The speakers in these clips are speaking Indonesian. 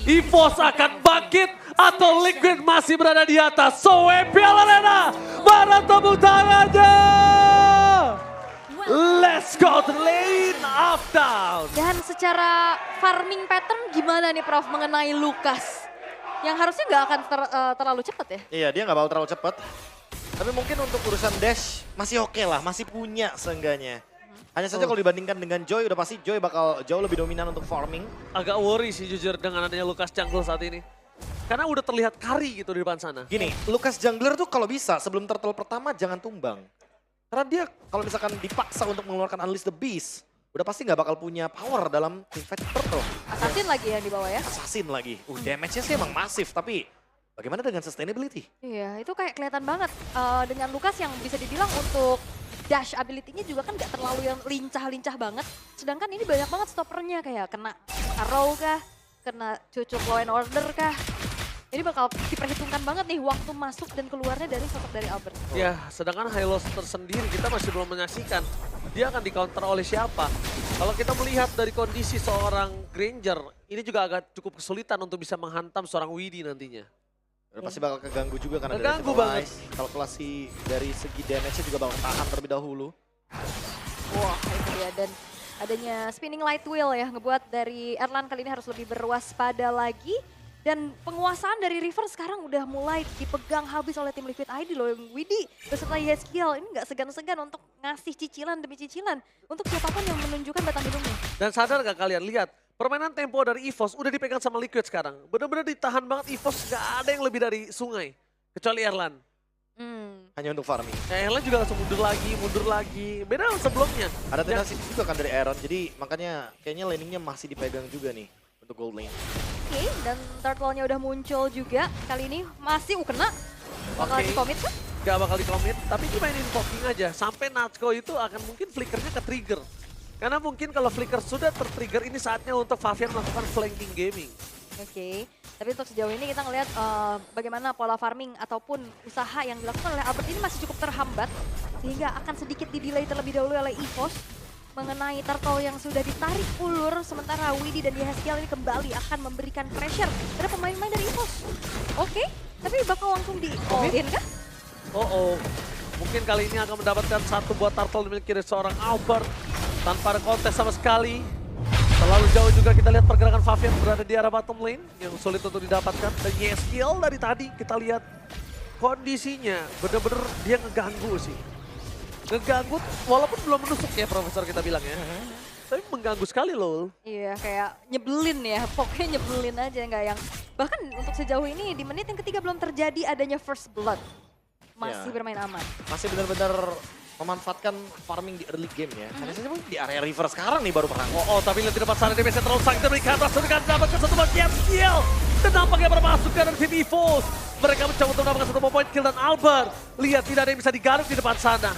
EVOS akan bangkit atau Liquid masih berada di atas. So Piala Arena, mana tepuk tangannya? Let's go to lane of down. Dan secara farming pattern gimana nih Prof mengenai Lukas? Yang harusnya nggak akan terlalu cepat ya? Iya, dia nggak bakal terlalu cepat. Tapi mungkin untuk urusan dash masih oke lah, masih punya seenggaknya. Hanya saja kalau dibandingkan dengan Joy, udah pasti Joy bakal jauh lebih dominan untuk farming. Agak worry sih jujur dengan adanya Lukas jungle saat ini. Karena udah terlihat carry gitu di depan sana. Gini, Lukas jungler tuh kalau bisa sebelum turtle pertama jangan tumbang. Karena dia kalau misalkan dipaksa untuk mengeluarkan Unleash the Beast, udah pasti nggak bakal punya power dalam teamfight turtle. Assassin lagi yang di bawah ya? Assassin lagi. Damage-nya sih emang masif, tapi bagaimana dengan sustainability? Iya, itu kayak kelihatan banget dengan Lukas yang bisa dibilang untuk dash ability-nya juga kan nggak terlalu yang lincah-lincah banget. Sedangkan ini banyak banget stoppernya kayak kena arrow kah, kena cucuk law and order kah. Ini bakal diperhitungkan banget nih waktu masuk dan keluarnya dari sosok dari Albert. Ya, sedangkan Hylos tersendiri kita masih belum menyaksikan. Dia akan di-counter oleh siapa? Kalau kita melihat dari kondisi seorang Granger, ini juga agak cukup kesulitan untuk bisa menghantam seorang Widdy nantinya. Udah pasti bakal keganggu juga karena Keganggu dari banget. kalkulasi dari segi damage-nya juga bakal tahan terlebih dahulu. Wah, itu dia. Dan adanya spinning light wheel ya, ngebuat dari Erlan kali ini harus lebih berwaspada lagi. Dan penguasaan dari River sekarang udah mulai dipegang habis oleh tim Liquid ID loh. Yang Widdy beserta Yeskiel ini nggak segan-segan untuk ngasih cicilan demi cicilan untuk siapapun yang menunjukkan batang hidungnya. Dan sadar gak kalian lihat, permainan tempo dari EVOS udah dipegang sama Liquid sekarang. Bener-bener ditahan banget EVOS, gak ada yang lebih dari sungai. Kecuali Erlan. Hanya untuk farming. Erlan juga langsung mundur lagi. Beda sama sebelumnya. Ada tendensi juga kan dari Aaron, jadi makanya kayaknya laningnya masih dipegang juga nih untuk gold lane. Oke, dan turtle-nya udah muncul juga. Kali ini masih kena. Bakal Oke. di-commit kan? Gak bakal di-commit, tapi cuma ini invoking aja. Sampai Natsuko itu akan mungkin flickernya ke-trigger. Karena mungkin kalau flicker sudah ter-trigger, ini saatnya untuk Favian melakukan flanking gaming. Oke, tapi untuk sejauh ini kita ngelihat bagaimana pola farming ataupun usaha yang dilakukan oleh Albert ini masih cukup terhambat. Sehingga akan sedikit di-delay terlebih dahulu oleh EVOS. Mengenai turtle yang sudah ditarik ulur, sementara Widdy dan Yeskiel ini kembali akan memberikan pressure pada pemain-pemain dari EVOS. Oke, tapi bakal langsung di-all-in kah? Mungkin kali ini akan mendapatkan satu buah turtle dimiliki dari seorang Albert. Tanpa ada kontes sama sekali. Terlalu jauh juga kita lihat pergerakan Favian berada di arah bottom lane yang sulit untuk didapatkan. Dan Yeskiel dari tadi kita lihat kondisinya bener-bener dia ngeganggu sih. Ngeganggu walaupun belum menusuk ya Profesor kita bilang ya. Tapi mengganggu sekali loh. Iya, kayak nyebelin ya, pokoknya nyebelin aja nggak yang... Bahkan untuk sejauh ini di menit yang ketiga belum terjadi adanya first blood. Masih Ya. bermain aman. Masih benar-benar memanfaatkan farming di early game ya. Hanya saja mungkin di area river sekarang nih baru perang. Tapi lihat di depan sana DPC terlalu sakit dari atas dengan mendapatkan satu bagian kill. Dan nampaknya bermasukkan dari tim EVOS. Mereka mencoba untuk mendapatkan satu point kill dan Albert. Lihat tidak ada yang bisa digaruk di depan sana.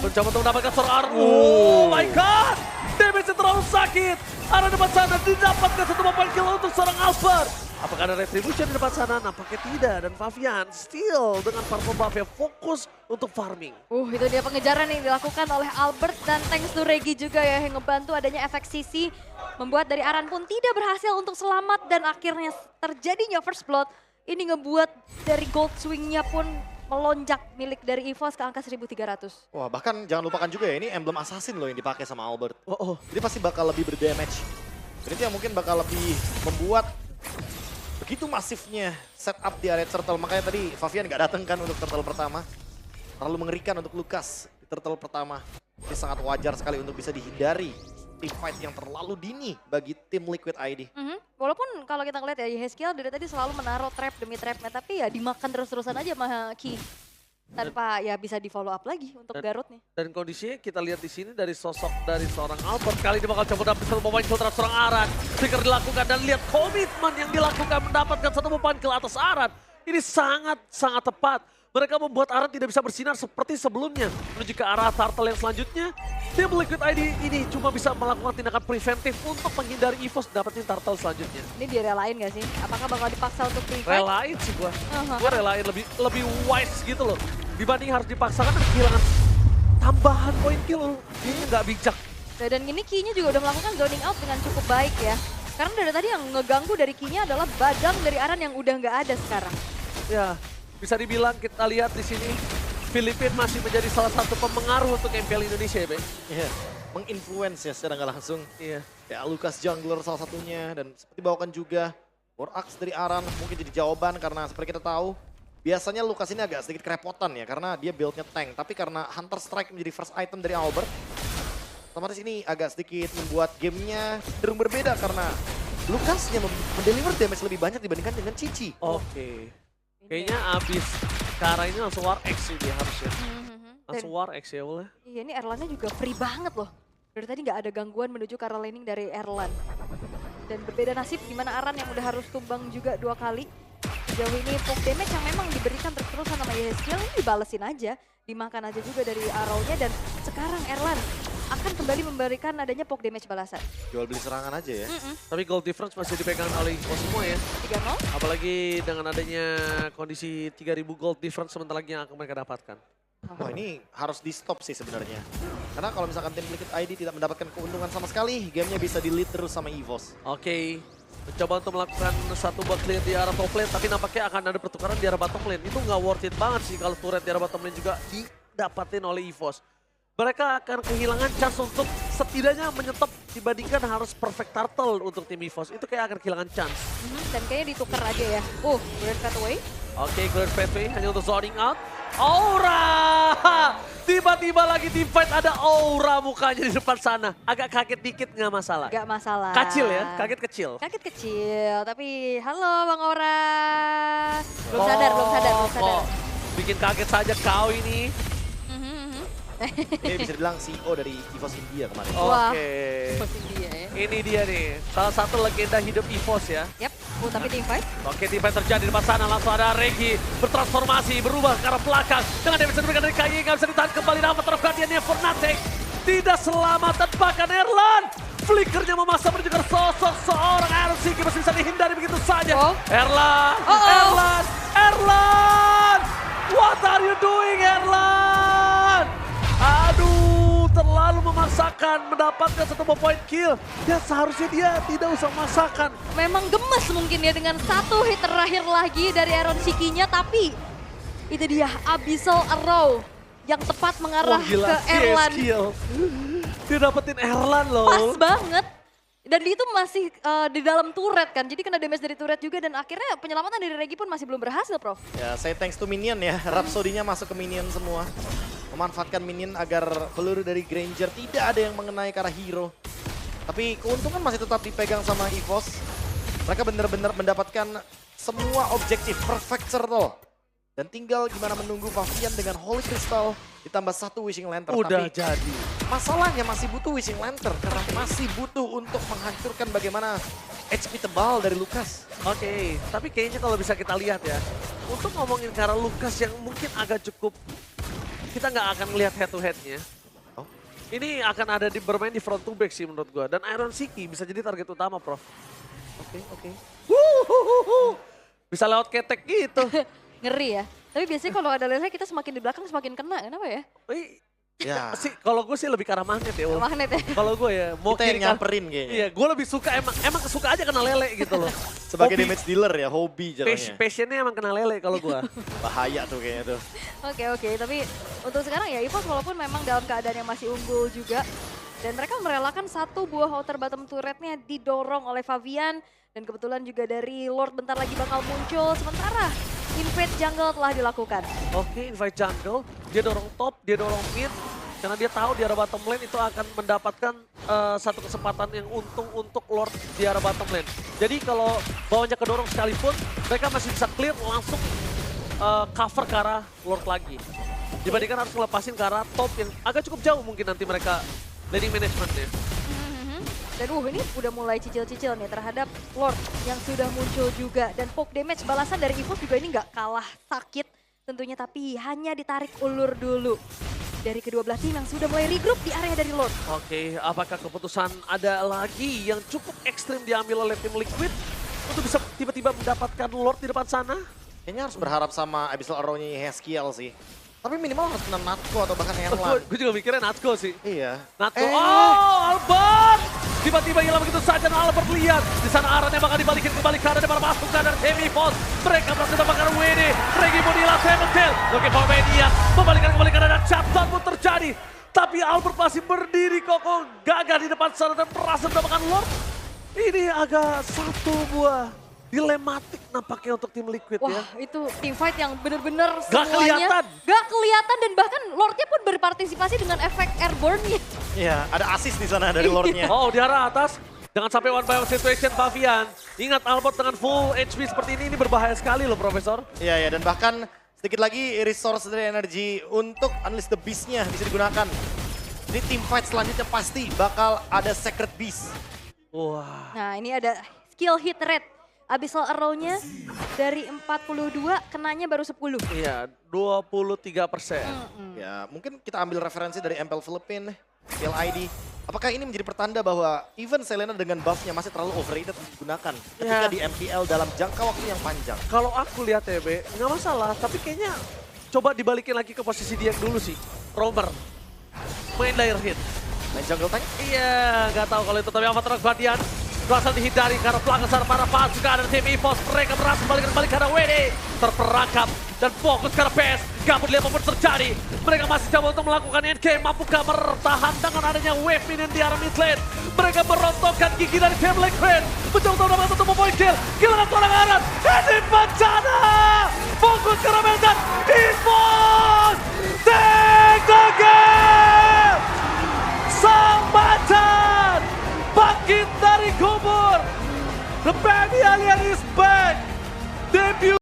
Mencoba untuk mendapatkan seorang arrow. Oh my god. DPC terlalu sakit. Arah depan sana didapatkan satu point kill untuk seorang Albert. Apakah ada retribution di depan sana? Nampaknya tidak. Dan Favian still dengan purple buff yang fokus untuk farming. Itu dia pengejaran yang dilakukan oleh Albert dan thanks to Regi juga ya yang ngebantu adanya efek sisi. Membuat dari Aran pun tidak berhasil untuk selamat dan akhirnya terjadinya first blood. Ini ngebuat dari gold swingnya pun melonjak milik dari EVOS ke angka 1.300. Wah, bahkan jangan lupakan juga ya, ini emblem assassin loh yang dipakai sama Albert. Oh. Jadi pasti bakal lebih berdamage. Dan itu yang mungkin bakal lebih membuat begitu masifnya setup di area turtle. Makanya tadi Favian nggak datang kan untuk turtle pertama. Terlalu mengerikan untuk Lukas di turtle pertama. Ini sangat wajar sekali untuk bisa dihindari team fight yang terlalu dini bagi tim Liquid ID. Walaupun kalau kita ngeliat ya Yeskiel dari tadi selalu menaruh trap demi trapnya, tapi ya dimakan terus-terusan aja sama Ki. Tanpa ya bisa di follow up lagi untuk Garut nih. Dan kondisinya kita lihat di sini dari sosok dari seorang Albert. Kali ini bakal coba dapat satu pemain kill terhadap seorang Aran. Trigger dilakukan dan lihat komitmen yang dilakukan mendapatkan satu pemain kill atas Aran. Ini sangat tepat. Mereka membuat Aran tidak bisa bersinar seperti sebelumnya. Menuju ke arah turtle yang selanjutnya. Tim Liquid ID ini cuma bisa melakukan tindakan preventif untuk menghindari EVOS dapetin turtle selanjutnya. Ini dia relain gak sih? Apakah bakal dipaksa untuk free fight? Relain sih gua. Gua relain lebih wise gitu loh. Dibanding harus dipaksakan dan kehilangan tambahan poin kill. Ini nggak bijak. Dan ini Ki-nya juga udah melakukan zoning out dengan cukup baik ya. Karena dari tadi yang ngeganggu dari Kinya adalah badan dari Aran yang udah nggak ada sekarang. Ya, bisa dibilang kita lihat di sini Filipina masih menjadi salah satu pemengaruh untuk MPL Indonesia ya, Ben. Iya, menginfluence ya secara nggak langsung. Iya. Ya Lucas Jungler salah satunya dan seperti bawakan juga War Axe dari Aran mungkin jadi jawaban karena seperti kita tahu biasanya Lucas ini agak sedikit kerepotan ya karena dia build-nya tank. Tapi karena Hunter Strike menjadi first item dari Albert, otomatis ini agak sedikit membuat gamenya cenderung berbeda karena Lucasnya mendeliver damage lebih banyak dibandingkan dengan Cici. Oke. Kayaknya abis Kara ini langsung War X dia harusnya. Langsung War X ya boleh. Iya, ini Erlannya juga free banget loh. Dari tadi nggak ada gangguan menuju ke arah laning dari Erlan. Dan berbeda nasib gimana Aran yang udah harus tumbang juga 2 kali. Sejauh ini poke damage yang memang diberikan terus-terusan sama Yeskiel ini dibalesin aja. Dimakan aja juga dari arrow-nya dan sekarang Erlan akan kembali memberikan adanya poke damage balasan. Jual beli serangan aja ya. Tapi gold difference masih dipegang oleh Ivo semua ya. 3-0. Apalagi dengan adanya kondisi 3000 gold difference sebentar lagi yang akan mereka dapatkan. Wah ini harus di stop sih sebenarnya. Karena kalau misalkan tim Liquid ID tidak mendapatkan keuntungan sama sekali, gamenya bisa di lead terus sama EVOS. Oke. Mencoba untuk melakukan satu buat clear di arah top lane, tapi nampaknya akan ada pertukaran di arah bottom lane. Itu nggak worth it banget sih kalau turret di arah bottom lane juga didapatin oleh EVOS. Mereka akan kehilangan chance untuk setidaknya menyetop dibandingkan harus perfect turtle untuk tim EVOS. Itu kayak akan kehilangan chance. Dan kayaknya ditukar aja ya. Grand cutaway. Oke, Clear Pathway hanya untuk zoning out. Aura! Tiba-tiba lagi team fight ada Aura mukanya di depan sana. Agak kaget dikit nggak masalah. Gak masalah. Kecil ya, kaget kecil. Kaget kecil, tapi halo Bang Aura. Belum sadar. Kok bikin kaget saja kau ini. Ini bisa dibilang CEO dari EVOS India kemarin. Wah. Oke. Pasti dia ya. Ini dia nih, salah satu legenda hidup EVOS ya. Yap, tapi team fight. Oke, team fight terjadi di depan sana. Langsung ada Regi bertransformasi, berubah ke arah belakang. Dengan damage yang diberikan dari KY, nggak bisa ditahan kembali. Nama terus guardiannya for nothing. Tidak selamat dan bahkan Erlan. Flickernya memasang menunjukkan sosok seorang RCK masih bisa dihindari begitu saja. Erlan, Erlan. What are you doing Erlan? Aduh, terlalu memaksakan mendapatkan satu point kill. Ya seharusnya dia tidak usah memaksakan. Memang gemes mungkin ya dengan satu hit terakhir lagi dari Aaron Shikinya, tapi itu dia Abyssal Arrow yang tepat mengarah ke Erlan. Dia dapetin Erlan loh. Pas banget. Dan itu masih di dalam turret kan, jadi kena damage dari turret juga dan akhirnya penyelamatan dari Regi pun masih belum berhasil, Prof. Ya, saya thanks to minion ya. Rhapsody-nya masuk ke minion semua. Memanfaatkan minion agar peluru dari Granger tidak ada yang mengenai ke arah hero. Tapi keuntungan masih tetap dipegang sama EVOS. Mereka benar-benar mendapatkan semua objektif perfect circle. Dan tinggal gimana menunggu Favian dengan Holy Crystal ditambah satu Wishing Lantern. Udah Tapi jadi. masalahnya masih butuh Wishing Lantern karena masih butuh untuk menghancurkan bagaimana HP tebal dari Lucas. Oke, tapi kayaknya kalau bisa kita lihat ya. Untuk ngomongin ke arah Lucas yang mungkin agak cukup, kita nggak akan melihat head to headnya. Oh. Ini akan ada bermain di front to back sih menurut gua. Dan Iron Siki bisa jadi target utama, Prof. Oke. Bisa lewat ketek gitu. Ngeri ya. Tapi biasanya kalau ada lele kita semakin di belakang semakin kena, kenapa ya? Ya. Sih, kalau gue sih lebih ke arah magnet ya. Ul. Magnet ya. Kalau gue ya mau Kita yang kiri kan. nyamperin kayaknya. Iya, gue lebih suka emang suka aja kena lele gitu loh. Sebagai Hobi. damage dealer ya, hobi jadinya. Passionnya emang kena lele kalau gue. Bahaya tuh kayaknya tuh. Oke, tapi untuk sekarang ya EVOS walaupun memang dalam keadaan yang masih unggul juga. Dan mereka merelakan satu buah outer bottom turretnya didorong oleh Favian. Dan kebetulan juga dari Lord bentar lagi bakal muncul. Sementara invade jungle telah dilakukan. Oke, invite jungle. Dia dorong top, dia dorong mid. Karena dia tahu di arah bottom lane itu akan mendapatkan satu kesempatan yang untung untuk Lord di arah bottom lane. Jadi kalau bawahnya kedorong sekalipun, mereka masih bisa clear langsung cover ke arah Lord lagi. Dibandingkan harus ngelepasin ke arah top yang agak cukup jauh mungkin nanti mereka laning managementnya. Dan ini udah mulai cicil-cicil nih terhadap Lord yang sudah muncul juga. Dan poke damage balasan dari EVOS juga ini nggak kalah sakit tentunya, tapi hanya ditarik ulur dulu. Dari kedua belah tim yang sudah mulai regroup di area dari Lord. Oke, apakah keputusan ada lagi yang cukup ekstrim diambil oleh tim Liquid untuk bisa tiba-tiba mendapatkan Lord di depan sana? Kayaknya harus berharap sama Abyssal Arrow-nya Yeskiel sih. Tapi minimal harus kena Natko atau bahkan Erlan. Gue juga mikirnya Natko sih. Iya. Natko, oh Albert! Tiba-tiba hilang begitu saja dan Albert lihat. Di sana Aran yang bakal dibalikin kembali ke arah depan masuk ke arah Heavy Force. Mereka berhasil mendapatkan WD. Regi Bonilla, Seventel. Looking for Mania. Membalikan kembali ke arah dan Chapter pun terjadi. Tapi Albert masih berdiri kokoh, gagah di depan sana dan berhasil mendapatkan Lord. Ini agak satu buah dilematik nampaknya untuk tim Liquid ya. Wah, itu team fight yang bener-bener Gak kelihatan. gak kelihatan dan bahkan Lordnya pun berpartisipasi dengan efek airborne-nya. Iya, ada assist di sana dari Lordnya. Oh, di arah atas. Jangan sampai one by one situation, Favian. Ingat Albert dengan full HP seperti ini berbahaya sekali loh, Profesor. Iya, ya, dan bahkan sedikit lagi resource dari energi untuk Unleash the Beast-nya bisa digunakan. Jadi tim fight selanjutnya pasti bakal ada Sacred Beast. Wah. Nah, ini ada skill hit rate. Abyssal Arrow-nya dari 42 kenanya baru 10. Iya, 23%. Ya, mungkin kita ambil referensi dari MPL Philippines, PLID. Apakah ini menjadi pertanda bahwa even Selena dengan buff-nya masih terlalu overrated untuk digunakan ketika Ya. di MPL dalam jangka waktu yang panjang? Kalau aku lihat ya, Be, nggak masalah. Tapi kayaknya coba dibalikin lagi ke posisi dia yang dulu sih. Romer. Main layer hit. Main jungle tank? Iya, nggak tahu kalau itu. Tapi Avatar Guardian berhasil dihindari karena pelanggaran para fans juga ada tim EVOS. Mereka berhasil kembali karena WD. Terperangkap dan fokus karena PS. Gak peduli apapun terjadi. Mereka masih coba untuk melakukan NK. Mampukah bertahan dengan adanya wave minion di arah mid lane. Mereka merontokkan gigi dari tim Liquid. Mencoba untuk mendapatkan satu point kill. Kehilangan seorang Aran. Ini bencana. Fokus ke Rameldan. Dia